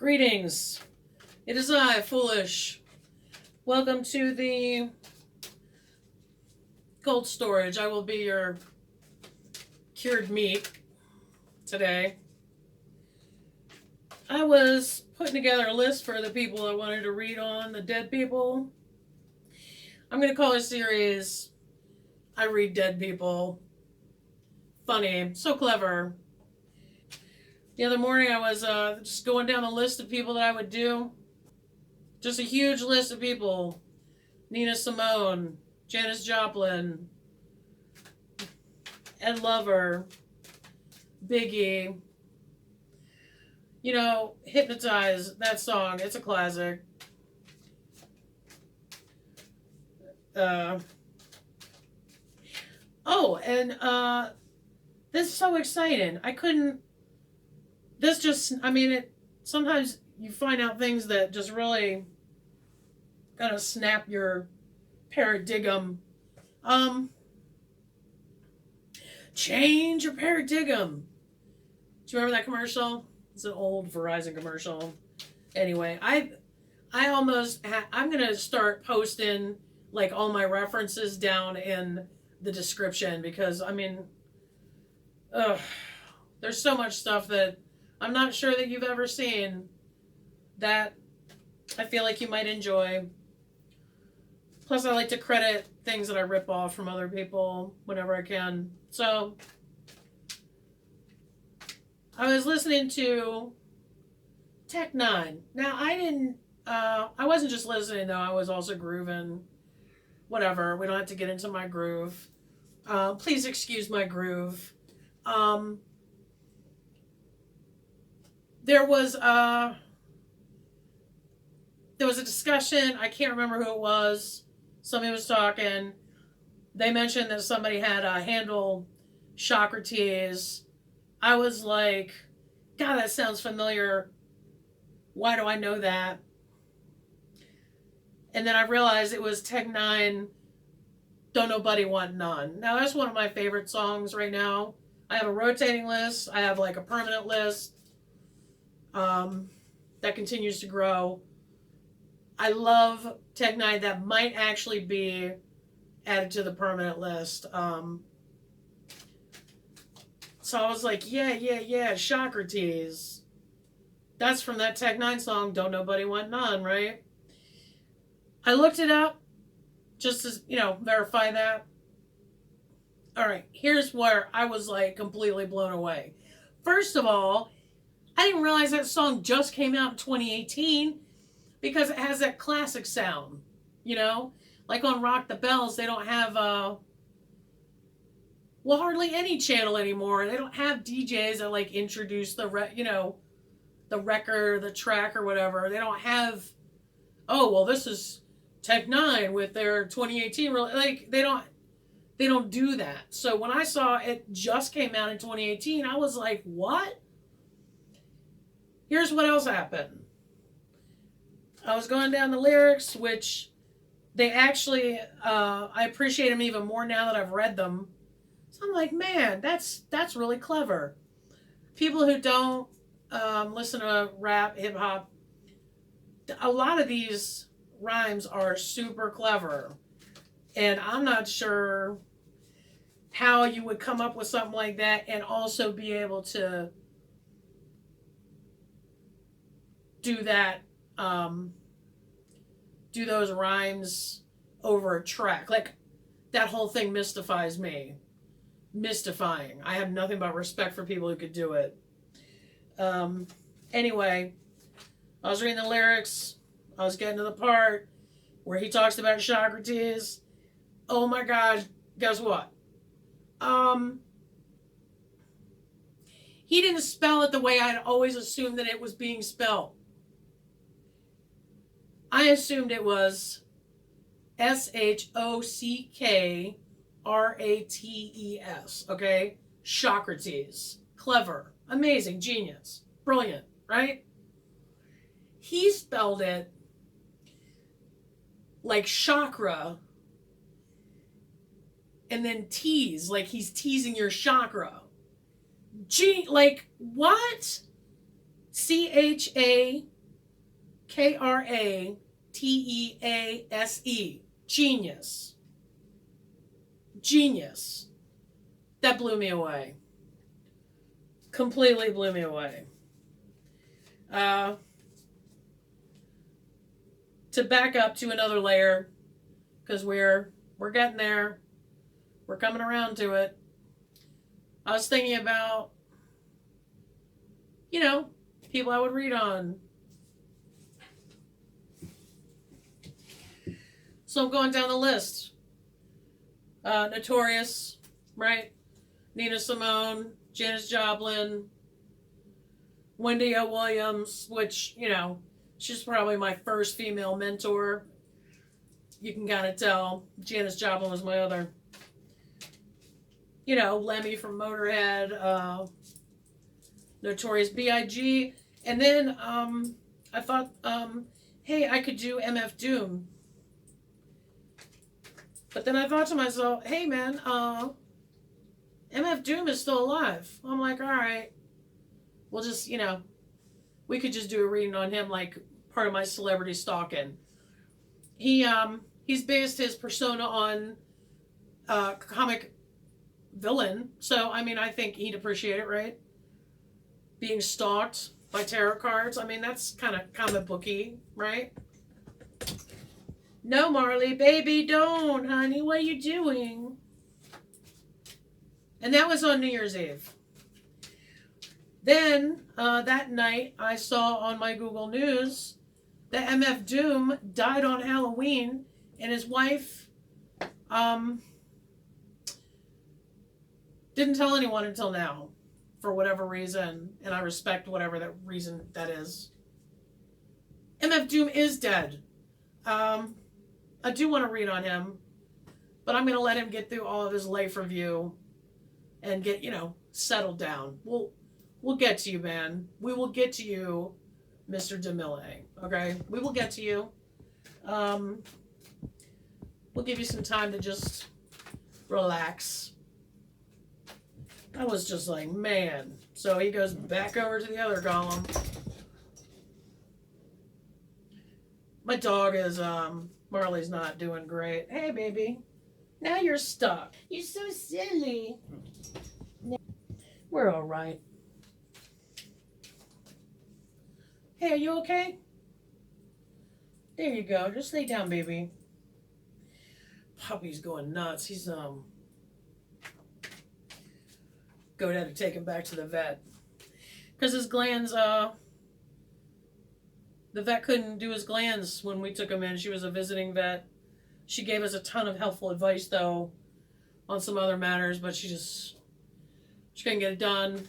Greetings. It is I, Foolish. Welcome to the cold storage. I will be your cured meat today. I was putting together a list for the people I wanted to read on, the dead people. I'm going to call this series I Read Dead People. Funny. So clever. The other morning I was just going down the list of people that I would do. Just a huge list of people. Nina Simone, Janis Joplin, Ed Lover, Biggie. You know, Hypnotize, that song, it's a classic. This is so exciting. Sometimes you find out things that just really kind of snap your paradigm. Change your paradigm. Do you remember that commercial? It's an old Verizon commercial. Anyway, I'm gonna start posting like all my references down in the description because there's so much stuff that I'm not sure that you've ever seen that I feel like you might enjoy. Plus, I like to credit things that I rip off from other people whenever I can. So, I was listening to Tech N9ne. Now, I wasn't just listening though, I was also grooving. Whatever, we don't have to get into my groove. Please excuse my groove. There was a discussion. I can't remember who it was. Somebody was talking. They mentioned that somebody had handle Socrates. I was like, God, that sounds familiar. Why do I know that? And then I realized it was Tech N9ne, Don't Nobody Want None. Now, that's one of my favorite songs right now. I have a rotating list. I have like a permanent list that continues to grow. I love Tech N9ne. That might actually be added to the permanent list. So I was like, yeah, Socrates. That's from that Tech N9ne song, Don't Nobody Want None, right? I looked it up just to, verify that. All right, here's where I was like completely blown away. First of all, I didn't realize that song just came out in 2018 because it has that classic sound, Like on Rock the Bells, they don't have, hardly any channel anymore. They don't have DJs that like introduce the record, the track or whatever. They don't have, this is Tech N9ne with their 2018 like they don't do that. So when I saw it just came out in 2018, I was like, what? Here's what else happened. I was going down the lyrics, which they actually I appreciate them even more now that I've read them. So I'm like, man, that's really clever. People who don't listen to rap, hip hop, a lot of these rhymes are super clever. And I'm not sure how you would come up with something like that and also be able to do that, do those rhymes over a track. Like, that whole thing mystifies me. Mystifying. I have nothing but respect for people who could do it. Anyway, I was reading the lyrics. I was getting to the part where he talks about Socrates. Oh my God, guess what? He didn't spell it the way I'd always assumed that it was being spelled. I assumed it was Shockrates, okay? Socrates. Clever. Amazing. Genius. Brilliant, right? He spelled it like chakra and then tease, like he's teasing your chakra. Like, what? CHAKRA. Kratease. Genius. Genius. That blew me away. Completely blew me away. To back up to another layer, because we're getting there. We're coming around to it. I was thinking about, people I would read on. So I'm going down the list. Notorious, right? Nina Simone, Janis Joplin, Wendy O. Williams, which, she's probably my first female mentor. You can kind of tell. Janis Joplin was my other. Lemmy from Motorhead, Notorious B.I.G. And then I thought, hey, I could do MF Doom. But then I thought to myself, hey, man, MF Doom is still alive. I'm like, all right. We'll just, we could just do a reading on him, like part of my celebrity stalking. He's based his persona on comic villain. So, I think he'd appreciate it, right? Being stalked by tarot cards. That's kind of comic booky, right? No, Marley, baby, don't, honey. What are you doing? And that was on New Year's Eve. Then, that night, I saw on my Google News that MF Doom died on Halloween, and his wife didn't tell anyone until now, for whatever reason, and I respect whatever that reason that is. MF Doom is dead. I do want to read on him, but I'm going to let him get through all of his life review and get, settled down. We'll get to you, man. We will get to you, Mr. DeMille. Okay? We will get to you. We'll give you some time to just relax. I was just like, man. So he goes back over to the other column. My dog is, Marley's not doing great. Hey, baby. Now you're stuck. You're so silly. We're all right. Hey, are you okay? There you go. Just lay down, baby. Puppy's going nuts. He's, Go ahead and take him back to the vet. Because his glands, the vet couldn't do his glands when we took him in. She was a visiting vet. She gave us a ton of helpful advice, though, on some other matters, but she couldn't get it done.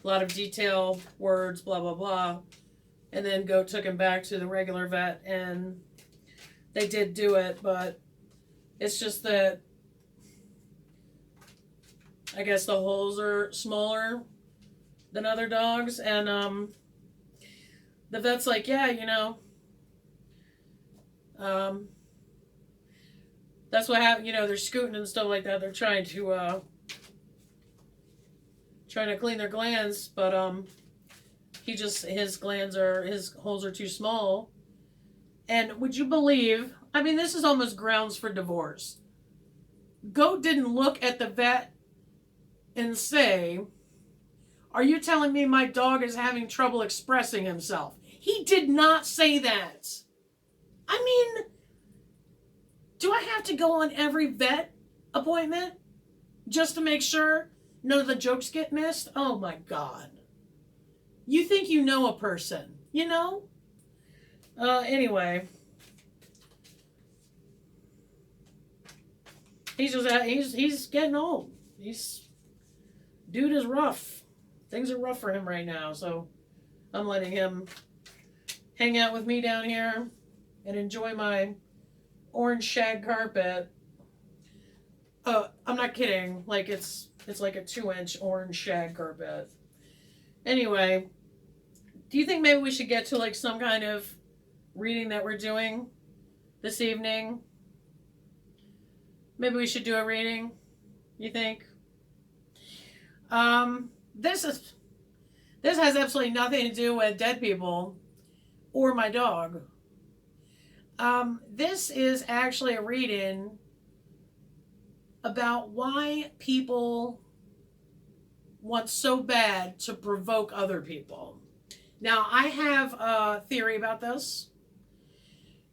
A lot of detail, words, blah, blah, blah. And then took him back to the regular vet, and they did do it, but it's just that I guess the holes are smaller than other dogs, and the vet's like, yeah, that's what happened. They're scooting and stuff like that. They're trying to clean their glands, but his holes are too small. And would you believe? This is almost grounds for divorce. Goat didn't look at the vet and say, are you telling me my dog is having trouble expressing himself? He did not say that. Do I have to go on every vet appointment just to make sure none of the jokes get missed? Oh my God. You think you know a person, Anyway. He's getting old. Dude is rough. Things are rough for him right now, so I'm letting him hang out with me down here and enjoy my orange shag carpet. I'm not kidding. Like it's like a 2-inch orange shag carpet. Anyway, do you think maybe we should get to like some kind of reading that we're doing this evening? Maybe we should do a reading, you think? This has absolutely nothing to do with dead people, or my dog. This is actually a reading about why people want so bad to provoke other people. Now, I have a theory about this,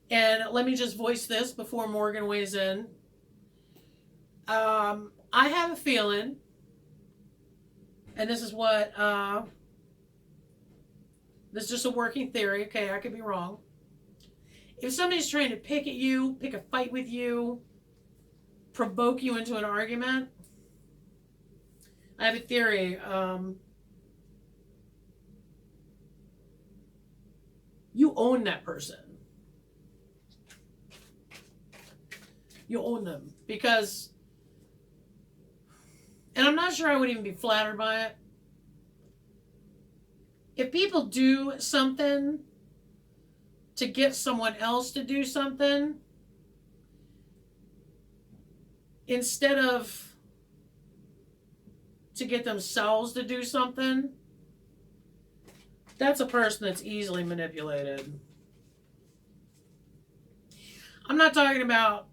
and let me just voice this before Morgan weighs in. I have a feeling, and this is what, this is just a working theory, okay, I could be wrong. If somebody's trying to pick at you, pick a fight with you, provoke you into an argument, I have a theory. You own that person. You own them. Because, and I'm not sure I would even be flattered by it. If people do something to get someone else to do something, instead of to get themselves to do something, that's a person that's easily manipulated. I'm not talking about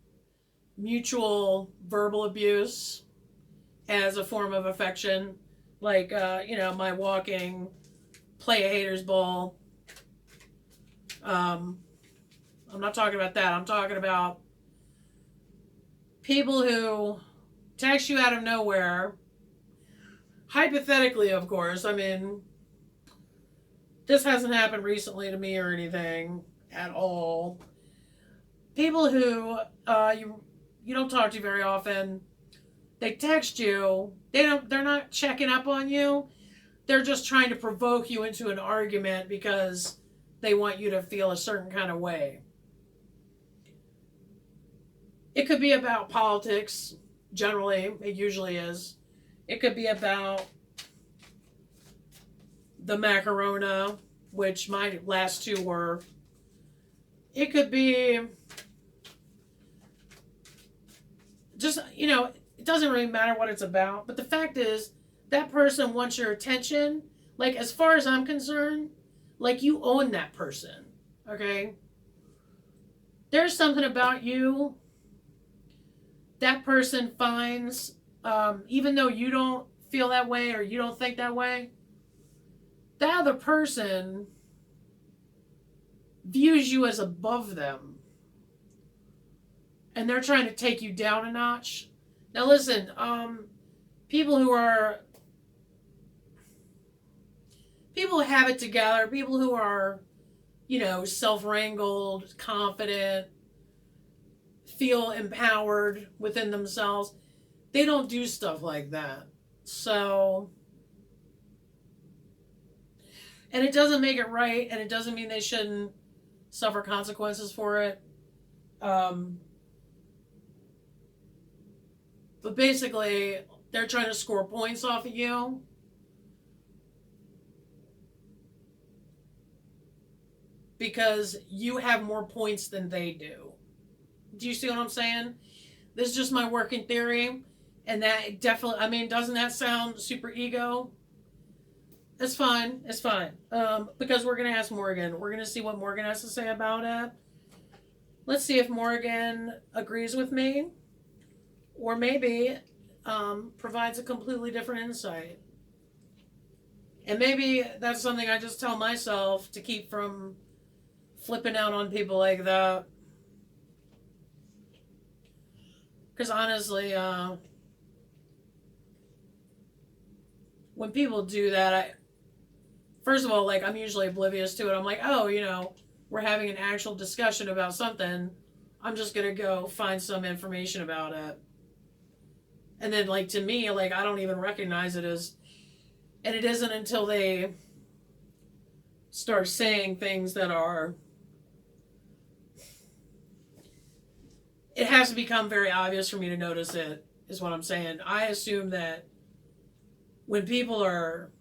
mutual verbal abuse as a form of affection, like, my walking play a hater's ball. I'm not talking about that. I'm talking about people who text you out of nowhere. Hypothetically, of course. I mean, this hasn't happened recently to me or anything at all. People who you don't talk to very often, they text you. They're not checking up on you. They're just trying to provoke you into an argument because they want you to feel a certain kind of way. It could be about politics, generally. It usually is. It could be about the macarona, which my last two were. It could be just, it doesn't really matter what it's about. But the fact is, that person wants your attention. Like, as far as I'm concerned, like, you own that person. Okay? There's something about you that person finds, even though you don't feel that way or you don't think that way, that other person views you as above them. And they're trying to take you down a notch. Now listen, people who have it together, people who are, self-wrangled, confident, feel empowered within themselves, they don't do stuff like that. So, and it doesn't make it right, and it doesn't mean they shouldn't suffer consequences for it. But basically, they're trying to score points off of you. Because you have more points than they do. Do you see what I'm saying? This is just my working theory. And that definitely, doesn't that sound super ego? It's fine. It's fine. Because we're going to ask Morgan. We're going to see what Morgan has to say about it. Let's see if Morgan agrees with me. Or maybe provides a completely different insight. And maybe that's something I just tell myself to keep from flipping out on people like that. Because honestly, when people do that, first of all, I'm usually oblivious to it. I'm like, oh, we're having an actual discussion about something. I'm just going to go find some information about it. And then, to me, I don't even recognize it as, and it isn't until they start saying things that are, it has to become very obvious for me to notice it, is what I'm saying. I assume that when people are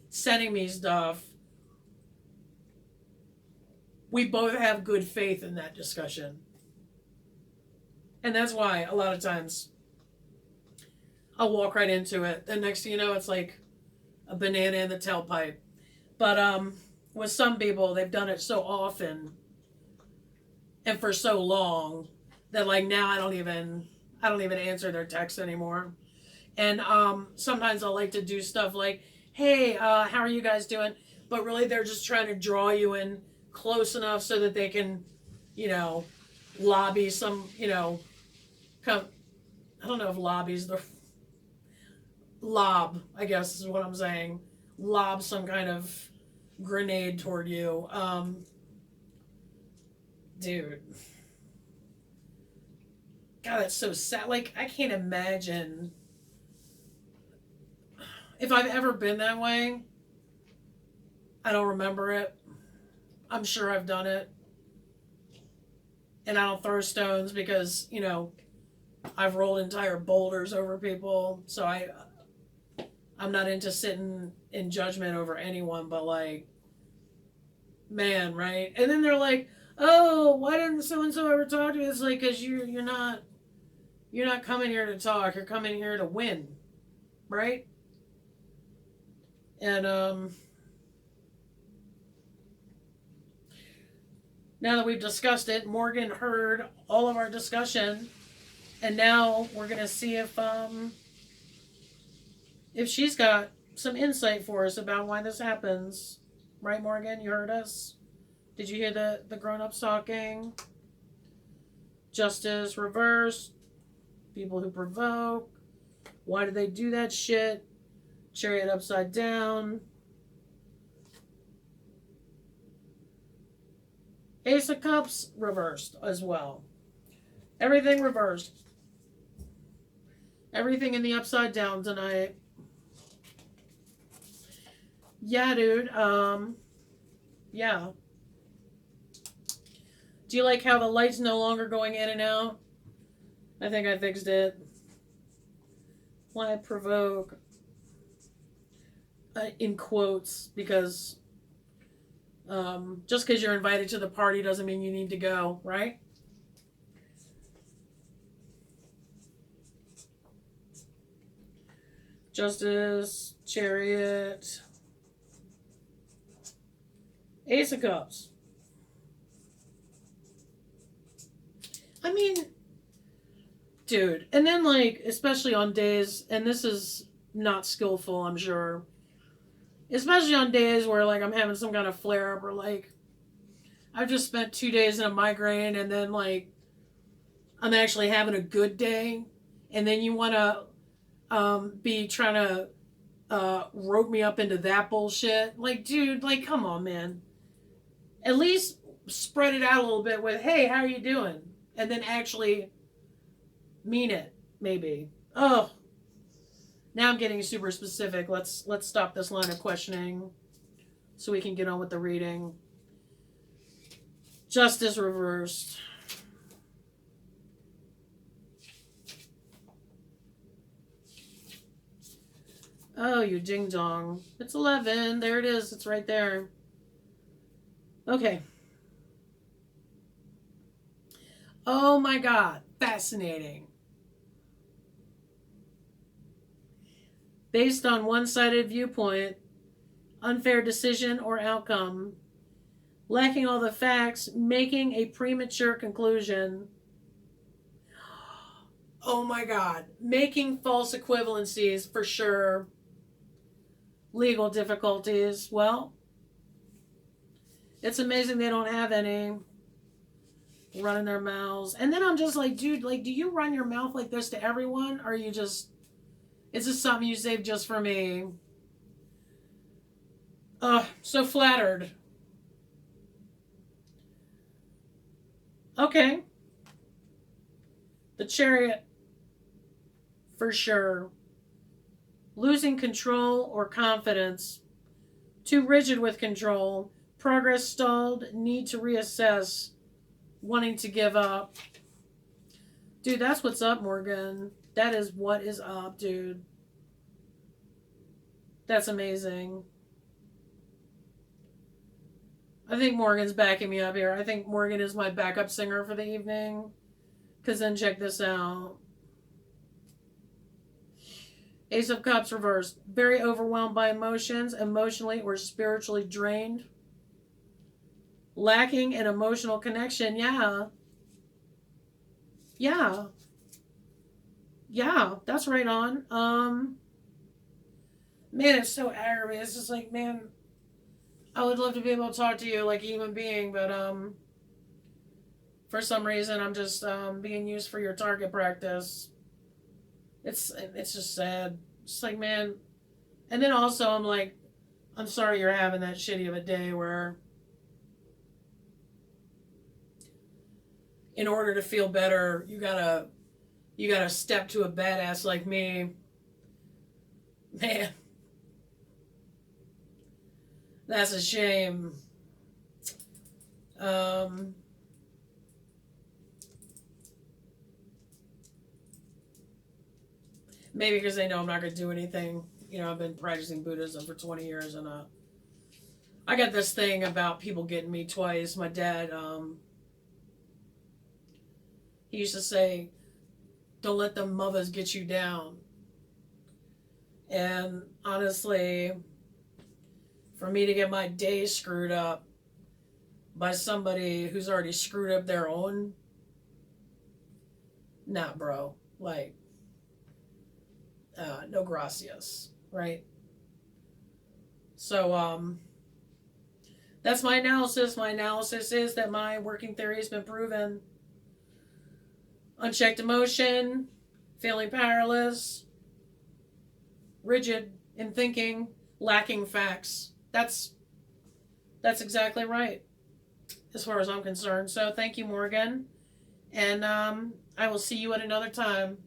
sending me stuff, we both have good faith in that discussion. And that's why a lot of times I'll walk right into it. And next thing you know, it's like a banana in the tailpipe. But with some people, they've done it so often and for so long that like now I don't even answer their texts anymore. And sometimes I'll like to do stuff like, hey, how are you guys doing? But really, they're just trying to draw you in close enough so that they can, you know, lobby some, you know, come. I don't know if lobbies the lob. I guess is what I'm saying. Lob some kind of grenade toward you, dude. God, that's so sad. Like I can't imagine if I've ever been that way. I don't remember it. I'm sure I've done it. And I don't throw stones because, you know, I've rolled entire boulders over people. So I'm not into sitting in judgment over anyone, but like, man, right? And then they're like, "Oh, why didn't so and so ever talk to you?" It's like cuz you're not coming here to talk. You're coming here to win, right? And now that we've discussed it, Morgan heard all of our discussion, and now we're gonna see if she's got some insight for us about why this happens. Right, Morgan? You heard us? Did you hear the grown-ups talking? Justice reversed. People who provoke. Why do they do that shit? Chariot upside down. Ace of Cups reversed as well. Everything reversed. Everything in the upside down tonight. Yeah, dude. Yeah. Do you like how the light's no longer going in and out? I think I fixed it. Why provoke? In quotes, because just because you're invited to the party doesn't mean you need to go, right? Justice, Chariot, Ace of Cups. I mean, dude. And then, like, especially on days, and this is not skillful, I'm sure. Especially on days where, like, I'm having some kind of flare up or, like, I've just spent 2 days in a migraine and then, like, I'm actually having a good day. And then you want to be trying to rope me up into that bullshit. Like, dude, like, come on, man. At least spread it out a little bit with, hey, how are you doing? And then actually mean it, maybe. Oh, now I'm getting super specific. Let's stop this line of questioning so we can get on with the reading. Justice reversed. Oh, you ding dong. It's 11. There it is. It's right there. Okay. Oh my God. Fascinating. Based on one-sided viewpoint, unfair decision or outcome, lacking all the facts, making a premature conclusion. Oh my God. Making false equivalencies for sure. Legal difficulties. Well, it's amazing they don't have any. Running their mouths. And then I'm just like, dude, like, do you run your mouth like this to everyone? Or are you just, is this something you saved just for me? So flattered. Okay. The Chariot. For sure. Losing control or confidence. Too rigid with control. Progress stalled. Need to reassess. Wanting to give up. Dude, that's what's up, Morgan. That is what is up, dude. That's amazing. I think Morgan's backing me up here. I think Morgan is my backup singer for the evening. Because then check this out. Ace of Cups reversed. Very overwhelmed by emotions, emotionally or spiritually drained. Lacking an emotional connection. Yeah. Yeah. Yeah. That's right on. Man, it's so aggravating. It's just like, man, I would love to be able to talk to you like a human being, but for some reason I'm just being used for your target practice. It's just sad. It's like, man. And then also I'm like, I'm sorry you're having that shitty of a day where in order to feel better, you gotta step to a badass like me. Man, that's a shame. Um, Maybe because they know I'm not gonna do anything. You know, I've been practicing Buddhism for 20 years, and I got this thing about people getting me twice. My dad, he used to say, "Don't let them mothers get you down." And honestly, for me to get my day screwed up by somebody who's already screwed up their own, nah, bro. Like, no gracias, right? So, that's my analysis. My analysis is that my working theory has been proven. Unchecked emotion, feeling powerless, rigid in thinking, lacking facts. That's exactly right, as far as I'm concerned. So thank you, Morgan, and I will see you at another time.